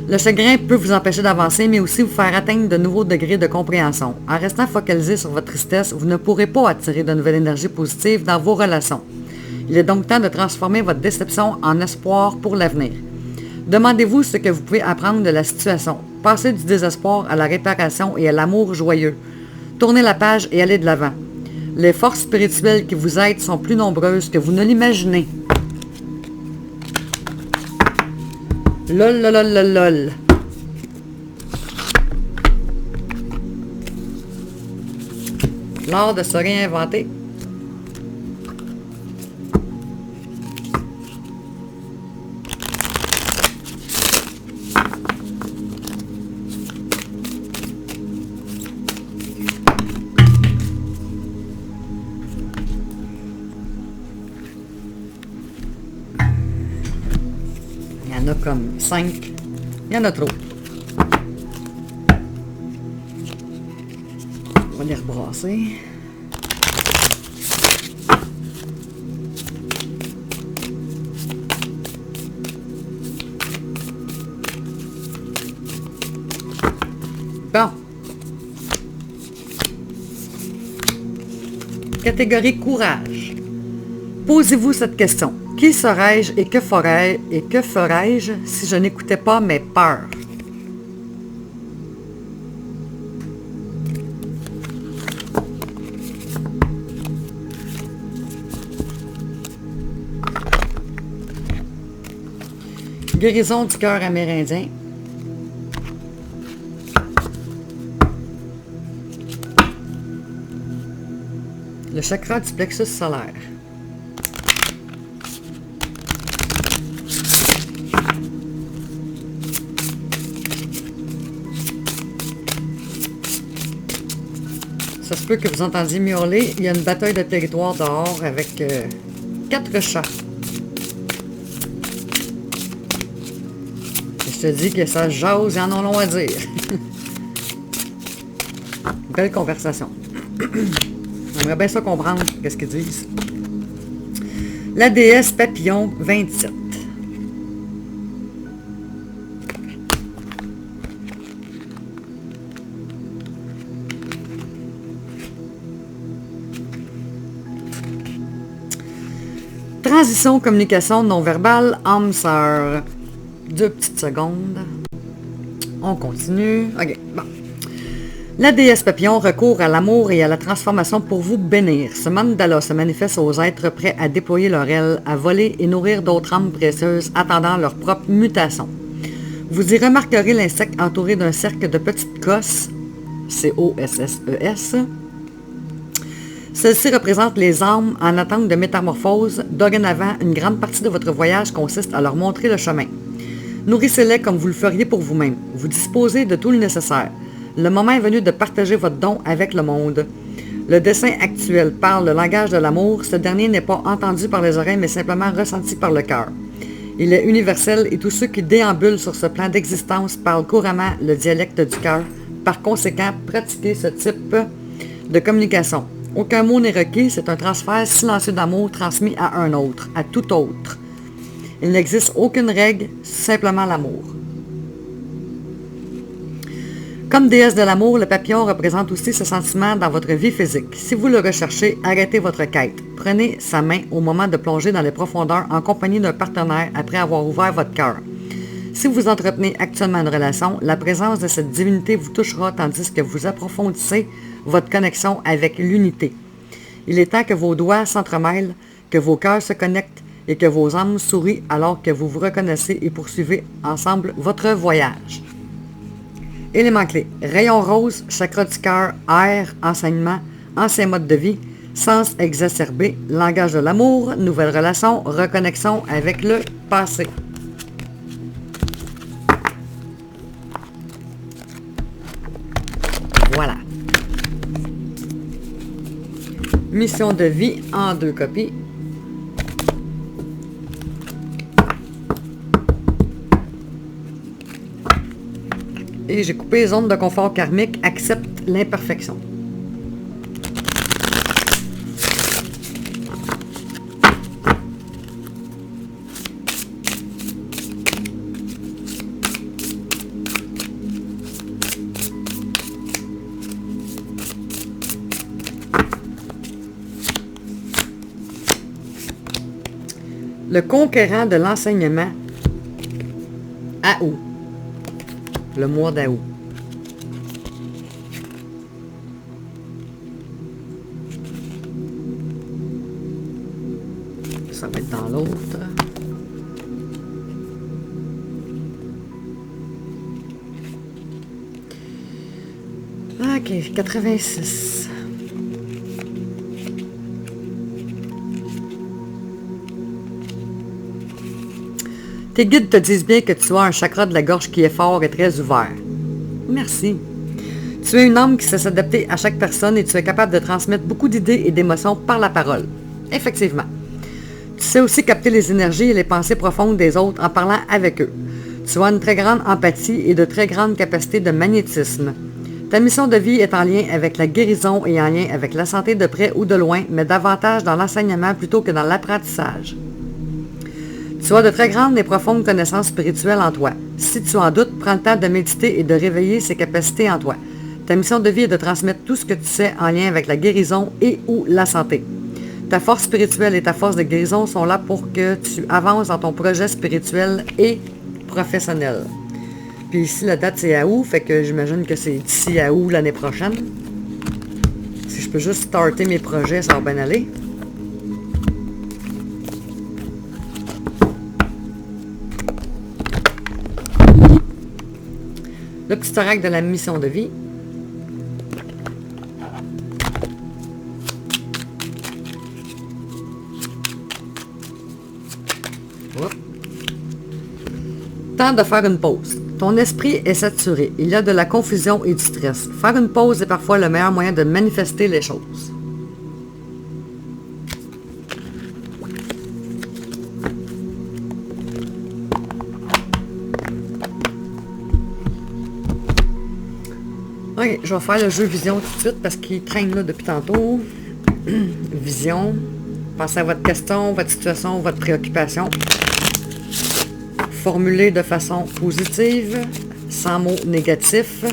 Le chagrin peut vous empêcher d'avancer, mais aussi vous faire atteindre de nouveaux degrés de compréhension. En restant focalisé sur votre tristesse, vous ne pourrez pas attirer de nouvelles énergies positives dans vos relations. Il est donc temps de transformer votre déception en espoir pour l'avenir. Demandez-vous ce que vous pouvez apprendre de la situation. Passez du désespoir à la réparation et à l'amour joyeux. Tournez la page et allez de l'avant. Les forces spirituelles qui vous aident sont plus nombreuses que vous ne l'imaginez. Lol, lol, lol, lol, lol. L'art de se réinventer. Il y en a comme 5. Il y en a trop. On va les rebrasser. Bon. Catégorie courage. Posez-vous cette question. Qui serais-je et que ferais-je si je n'écoutais pas mes peurs? Guérison du cœur amérindien. Le chakra du plexus solaire. Ça se peut que vous entendiez miauler. Il y a une bataille de territoire dehors avec 4 chats. Et je te dis que ça jase, ils en ont long à dire. Belle conversation. J'aimerais bien ça comprendre qu'est-ce qu'ils disent. La déesse Papillon 27. Transition, communication non-verbale, âme sœur. 2 petites secondes. On continue. OK, bon. La déesse Papillon recourt à l'amour et à la transformation pour vous bénir. Ce mandala se manifeste aux êtres prêts à déployer leurs ailes, à voler et nourrir d'autres âmes précieuses attendant leur propre mutation. Vous y remarquerez l'insecte entouré d'un cercle de petites cosses, C-O-S-S-E-S. Celle-ci représente les âmes en attente de métamorphose. Dorénavant, une grande partie de votre voyage consiste à leur montrer le chemin. Nourrissez-les comme vous le feriez pour vous-même. Vous disposez de tout le nécessaire. Le moment est venu de partager votre don avec le monde. Le dessin actuel parle le langage de l'amour. Ce dernier n'est pas entendu par les oreilles, mais simplement ressenti par le cœur. Il est universel et tous ceux qui déambulent sur ce plan d'existence parlent couramment le dialecte du cœur. Par conséquent, pratiquez ce type de communication. Aucun mot n'est requis, c'est un transfert silencieux d'amour transmis à un autre, à tout autre. Il n'existe aucune règle, simplement l'amour. Comme déesse de l'amour, le papillon représente aussi ce sentiment dans votre vie physique. Si vous le recherchez, arrêtez votre quête. Prenez sa main au moment de plonger dans les profondeurs en compagnie d'un partenaire après avoir ouvert votre cœur. Si vous entretenez actuellement une relation, la présence de cette divinité vous touchera tandis que vous approfondissez votre connexion avec l'unité. Il est temps que vos doigts s'entremêlent, que vos cœurs se connectent et que vos âmes sourient alors que vous vous reconnaissez et poursuivez ensemble votre voyage. Éléments clés. Rayon rose, chakra du cœur, air, enseignement, ancien mode de vie, sens exacerbé, langage de l'amour, nouvelle relation, reconnexion avec le passé. Voilà. Mission de vie en 2 copies. Et j'ai coupé les zones de confort karmique. Accepte l'imperfection. Le conquérant de l'enseignement à août. Le mois d'août. Ça va être dans l'autre. OK, 86. Tes guides te disent bien que tu as un chakra de la gorge qui est fort et très ouvert. Merci. Tu es une âme qui sait s'adapter à chaque personne et tu es capable de transmettre beaucoup d'idées et d'émotions par la parole. Effectivement. Tu sais aussi capter les énergies et les pensées profondes des autres en parlant avec eux. Tu as une très grande empathie et de très grandes capacités de magnétisme. Ta mission de vie est en lien avec la guérison et en lien avec la santé de près ou de loin, mais davantage dans l'enseignement plutôt que dans l'apprentissage. Tu as de très grandes et profondes connaissances spirituelles en toi. Si tu en doutes, prends le temps de méditer et de réveiller ces capacités en toi. Ta mission de vie est de transmettre tout ce que tu sais en lien avec la guérison et ou la santé. Ta force spirituelle et ta force de guérison sont là pour que tu avances dans ton projet spirituel et professionnel. Puis ici, la date, c'est à août, fait que j'imagine que c'est d'ici à août l'année prochaine. Si je peux juste starter mes projets, ça va bien aller. Le petit oracle de la mission de vie. Temps de faire une pause. Ton esprit est saturé. Il y a de la confusion et du stress. Faire une pause est parfois le meilleur moyen de manifester les choses. Ok, je vais faire le jeu Vision tout de suite parce qu'il traîne là depuis tantôt. Vision. Pensez à votre question, votre situation, votre préoccupation. Formulez de façon positive, sans mots négatifs.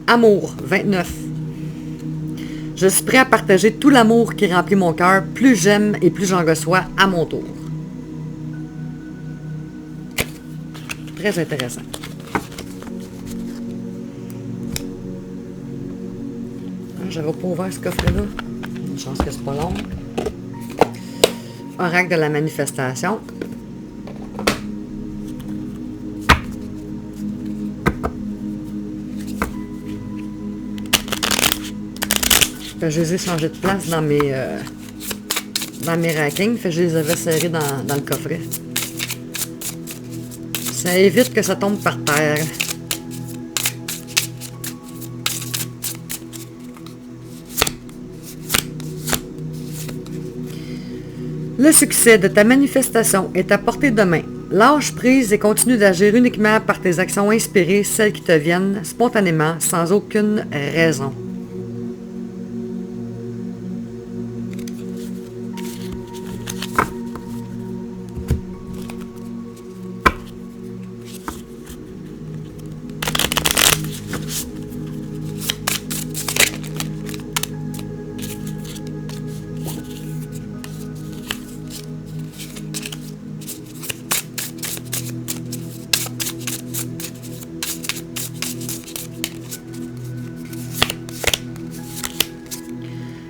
Amour, 29. Je suis prêt à partager tout l'amour qui remplit mon cœur. Plus j'aime et plus j'en reçois à mon tour. Très intéressant. J'avais pas ouvert ce coffret-là. Une chance que c'est pas long. Oracle de la manifestation. Je les ai changés de place dans mes rackings. Je les avais serrés dans le coffret. Ça évite que ça tombe par terre. Le succès de ta manifestation est à portée de main. Lâche prise et continue d'agir uniquement par tes actions inspirées, celles qui te viennent spontanément, sans aucune raison.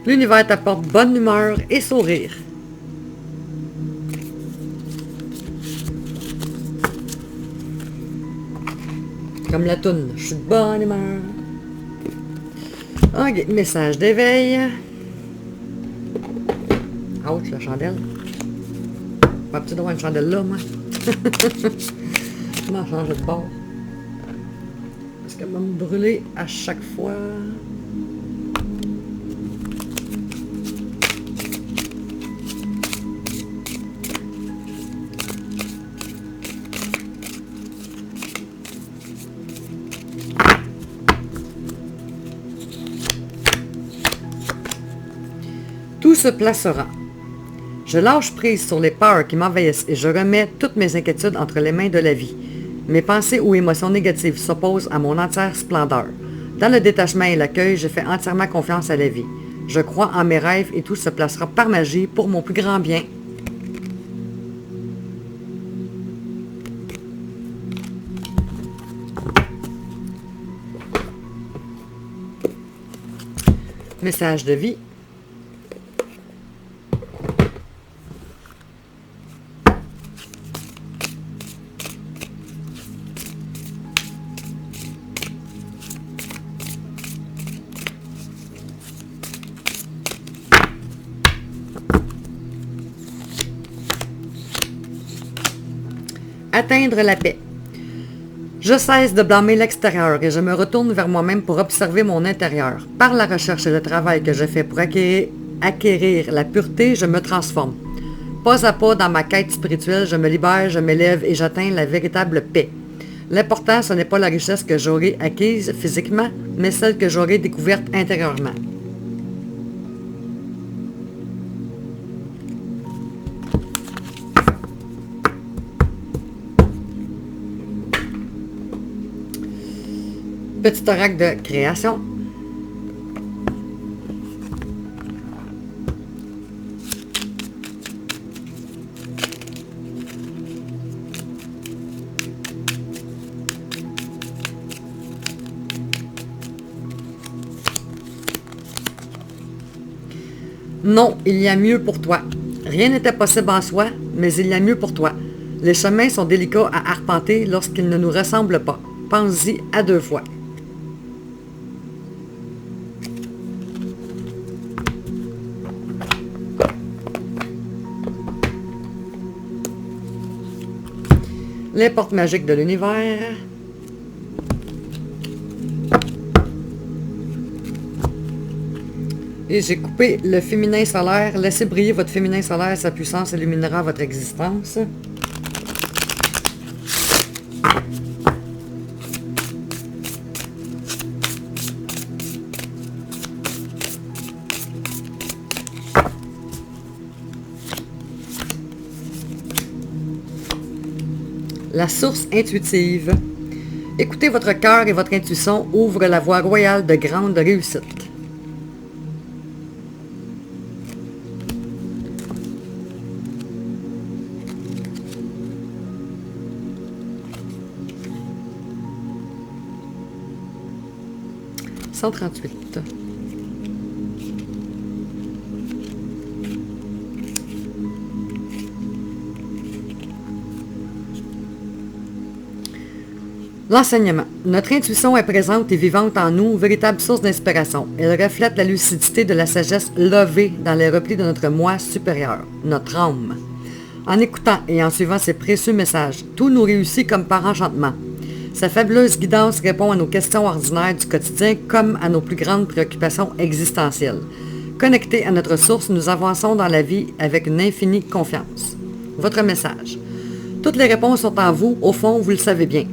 L'univers t'apporte bonne humeur et sourire. Comme la toune, je suis de bonne humeur. Ok, message d'éveil. Ouch, la chandelle. Va peut-être avoir une chandelle là, moi. Comment changer de bord? Est-ce qu'elle va me brûler à chaque fois? Tout se placera. Je lâche prise sur les peurs qui m'envahissent et je remets toutes mes inquiétudes entre les mains de la vie. Mes pensées ou émotions négatives s'opposent à mon entière splendeur. Dans le détachement et l'accueil, je fais entièrement confiance à la vie. Je crois en mes rêves et tout se placera par magie pour mon plus grand bien. Message de vie. Atteindre la paix. Je cesse de blâmer l'extérieur et je me retourne vers moi-même pour observer mon intérieur. Par la recherche et le travail que je fais pour acquérir la pureté, je me transforme. Pas à pas dans ma quête spirituelle, je me libère, je m'élève et j'atteins la véritable paix. L'important, ce n'est pas la richesse que j'aurai acquise physiquement, mais celle que j'aurai découverte intérieurement. Petit oracle de création. Non, il y a mieux pour toi. Rien n'était possible en soi, mais il y a mieux pour toi. Les chemins sont délicats à arpenter lorsqu'ils ne nous ressemblent pas. Pense-y à 2 fois. Les portes magiques de l'univers. Et j'ai coupé le féminin solaire. Laissez briller votre féminin solaire, sa puissance illuminera votre existence. La source intuitive. Écoutez votre cœur et votre intuition ouvrent la voie royale de grande réussite. « 138. L'enseignement. Notre intuition est présente et vivante en nous, véritable source d'inspiration. Elle reflète la lucidité de la sagesse levée dans les replis de notre moi supérieur, notre âme. En écoutant et en suivant ces précieux messages, tout nous réussit comme par enchantement. Sa fabuleuse guidance répond à nos questions ordinaires du quotidien comme à nos plus grandes préoccupations existentielles. Connectés à notre source, nous avançons dans la vie avec une infinie confiance. Votre message. Toutes les réponses sont en vous, au fond, vous le savez bien.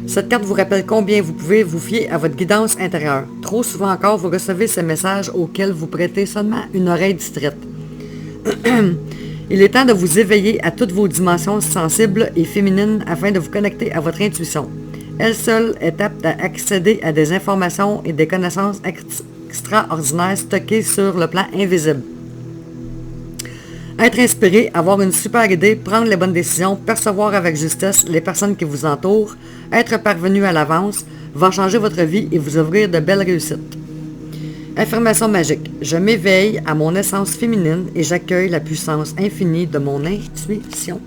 Cette carte vous rappelle combien vous pouvez vous fier à votre guidance intérieure. Trop souvent encore, vous recevez ces messages auxquels vous prêtez seulement une oreille distraite. Il est temps de vous éveiller à toutes vos dimensions sensibles et féminines afin de vous connecter à votre intuition. Elle seule est apte à accéder à des informations et des connaissances extraordinaires stockées sur le plan invisible. Être inspiré, avoir une super idée, prendre les bonnes décisions, percevoir avec justesse les personnes qui vous entourent, être parvenu à l'avance, va changer votre vie et vous ouvrir de belles réussites. Affirmation magique. Je m'éveille à mon essence féminine et j'accueille la puissance infinie de mon intuition.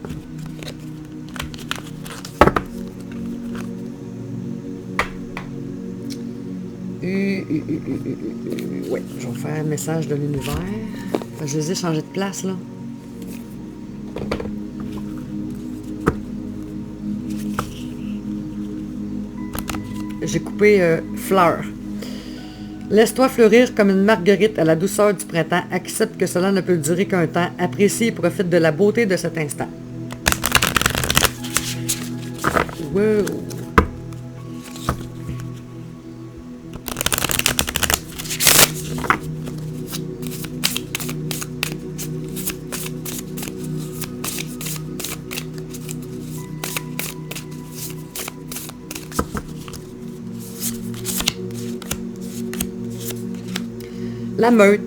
Oui, je vais faire un message de l'univers. Je les ai changés de place, là. J'ai coupé fleur. Laisse-toi fleurir comme une marguerite à la douceur du printemps. Accepte que cela ne peut durer qu'un temps. Apprécie et profite de la beauté de cet instant. Wow! La meute.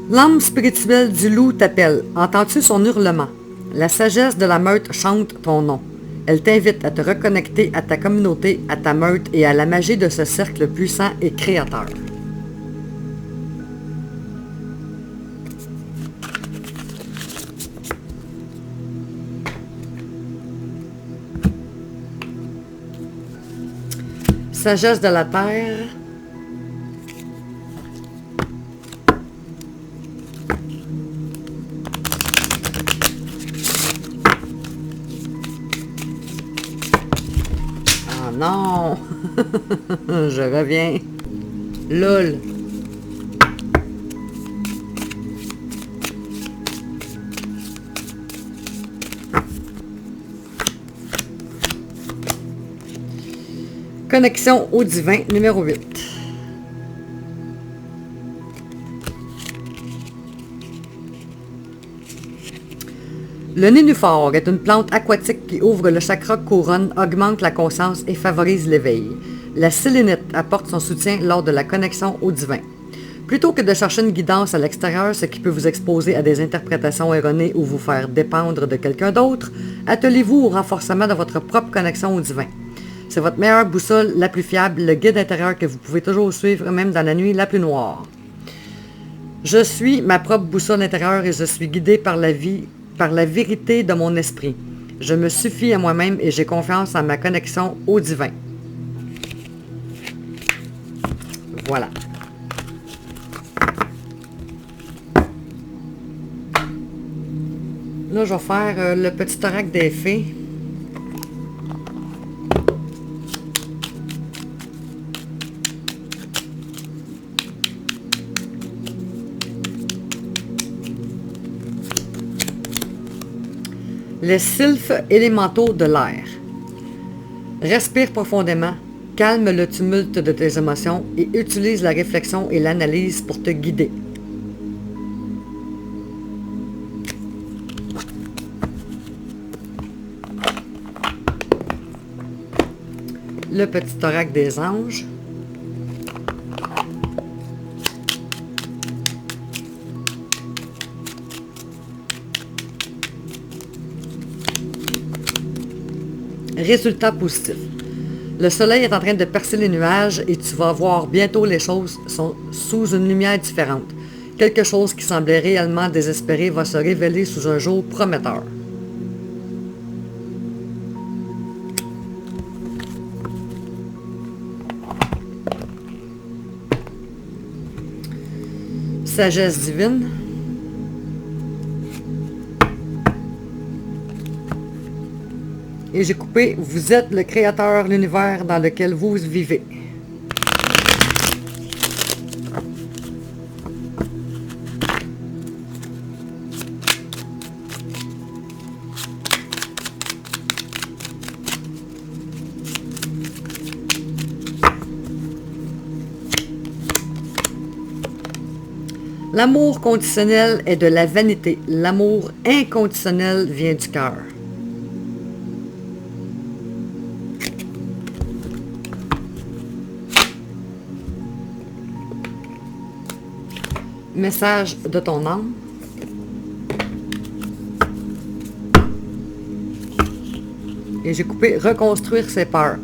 L'âme spirituelle du loup t'appelle. Entends-tu son hurlement? La sagesse de la meute chante ton nom. Elle t'invite à te reconnecter à ta communauté, à ta meute et à la magie de ce cercle puissant et créateur. Sagesse de la terre. Non, je reviens. LOL. Connexion au divin numéro 8. Le nénuphar est une plante aquatique qui ouvre le chakra couronne, augmente la conscience et favorise l'éveil. La sélénite apporte son soutien lors de la connexion au divin. Plutôt que de chercher une guidance à l'extérieur, ce qui peut vous exposer à des interprétations erronées ou vous faire dépendre de quelqu'un d'autre, attelez-vous au renforcement de votre propre connexion au divin. C'est votre meilleure boussole, la plus fiable, le guide intérieur que vous pouvez toujours suivre, même dans la nuit la plus noire. Je suis ma propre boussole intérieure et je suis guidé par la vie, par la vérité de mon esprit. Je me suffis à moi-même et j'ai confiance en ma connexion au divin. Voilà. Là, je vais faire le petit oracle des fées. Les sylphes élémentaux de l'air. Respire profondément, calme le tumulte de tes émotions et utilise la réflexion et l'analyse pour te guider. Le petit oracle des anges. Résultat positif. Le soleil est en train de percer les nuages et tu vas voir bientôt les choses sont sous une lumière différente. Quelque chose qui semblait réellement désespéré va se révéler sous un jour prometteur. Sagesse divine. Et j'ai coupé, vous êtes le créateur, l'univers dans lequel vous vivez. L'amour conditionnel est de la vanité. L'amour inconditionnel vient du cœur. Message de ton âme. Et j'ai coupé reconstruire ses peurs.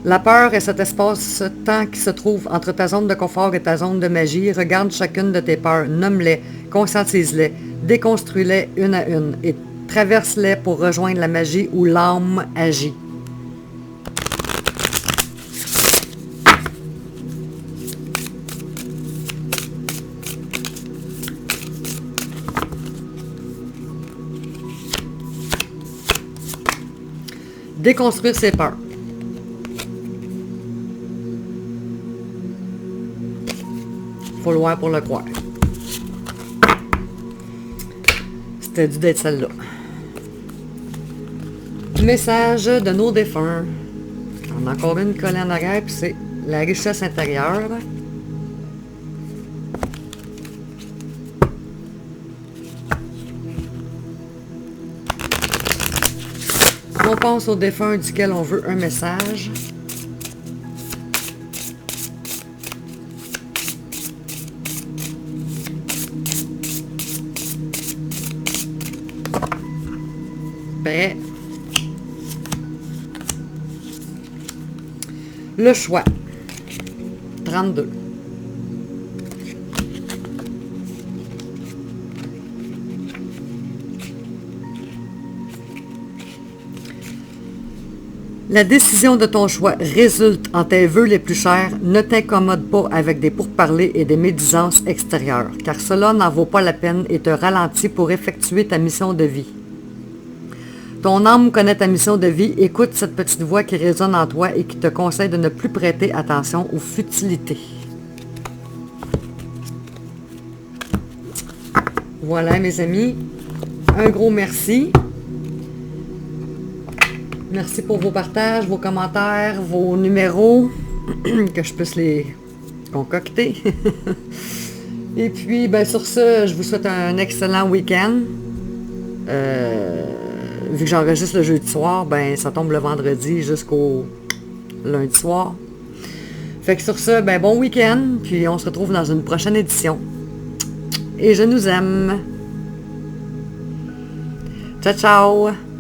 La peur est cet espace-temps qui se trouve entre ta zone de confort et ta zone de magie. Regarde chacune de tes peurs, nomme-les, conscientise-les, déconstruis-les une à une et traverse-les pour rejoindre la magie où l'âme agit. Déconstruire ses peurs. Faut le voir pour le croire. C'était dû d'être celle-là. Message de nos défunts. On a encore une collée en arrière, puis c'est la richesse intérieure. On pense aux défunts duquel on veut un message. Prêt. Le choix. 32. La décision de ton choix résulte en tes vœux les plus chers. Ne t'incommode pas avec des pourparlers et des médisances extérieures, car cela n'en vaut pas la peine et te ralentit pour effectuer ta mission de vie. Ton âme connaît ta mission de vie. Écoute cette petite voix qui résonne en toi et qui te conseille de ne plus prêter attention aux futilités. Voilà, mes amis. Un gros merci. Merci pour vos partages, vos commentaires, vos numéros, que je puisse les concocter. Et puis, ben, sur ce, je vous souhaite un excellent week-end. Vu que j'enregistre le jeudi soir, ben, ça tombe le vendredi jusqu'au lundi soir. Fait que sur ce, ben, bon week-end, puis on se retrouve dans une prochaine édition. Et je nous aime. Ciao, ciao!